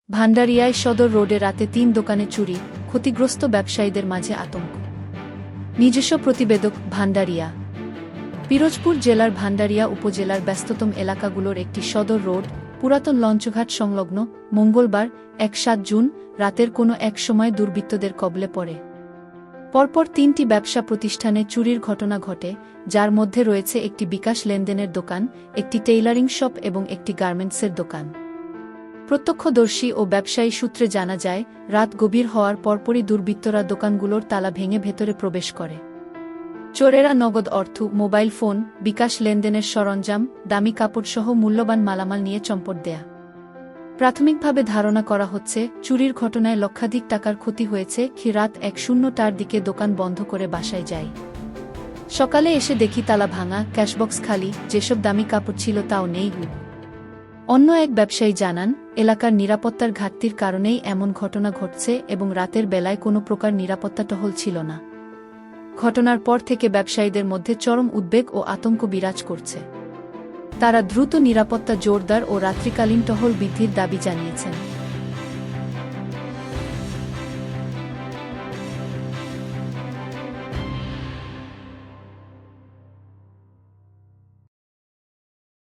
ভান্ডারিয়ায় সদর রোডে রাতে ৩ দোকানে চুরি, ক্ষতিগ্রস্ত ব্যবসায়ীদের মাঝে আতঙ্ক। নিজস্ব প্রতিবেদক ভান্ডারিয়া। পিরোজপুর জেলার ভান্ডারিয়া উপজেলার ব্যস্ততম এলাকাগুলোর একটি সদর রোড, পুরাতন লঞ্চঘাট সংলগ্ন মঙ্গলবার ১-৭ জুন রাতের কোনো এক সময় দুর্বৃত্তদের কবলে পড়ে। পরপর ৩টি ব্যবসা প্রতিষ্ঠানে চুরির ঘটনা ঘটে, যার মধ্যে রয়েছে একটি বিকাশ লেনদেনের দোকান, একটি টেইলারিং শপ এবং একটি গার্মেন্টসের দোকান। প্রত্যক্ষদর্শী ও ব্যবসায়ী সূত্রে জানা যায়, রাত গভীর হওয়ার পরপরই দুর্বৃত্তরা দোকানগুলোর তালা ভেঙে ভেতরে প্রবেশ করে। চোরেরা নগদ অর্থ, মোবাইল ফোন, বিকাশ লেনদেনের সরঞ্জাম, দামি কাপড়সহ মূল্যবান মালামাল নিয়ে চম্পট দেয়া। প্রাথমিকভাবে ধারণা করা হচ্ছে, চুরির ঘটনায় লক্ষাধিক টাকার ক্ষতি হয়েছে। রাত ১:০০টার দিকে দোকান বন্ধ করে বাসায় যাই। সকালে এসে দেখি তালা ভাঙা, ক্যাশবক্স খালি, যেসব দামি কাপড় ছিল তাও নেই। অন্য এক ব্যবসায়ী জানান, এলাকার নিরাপত্তার ঘাটতির কারণেই এমন ঘটনা ঘটছে এবং রাতের বেলায় কোনো প্রকার নিরাপত্তা টহল ছিল না। ঘটনার পর থেকে ব্যবসায়ীদের মধ্যে চরম উদ্বেগ ও আতঙ্ক বিরাজ করছে। তারা দ্রুত নিরাপত্তা জোরদার ও রাত্রিকালীন টহল বৃদ্ধির দাবি জানিয়েছেন।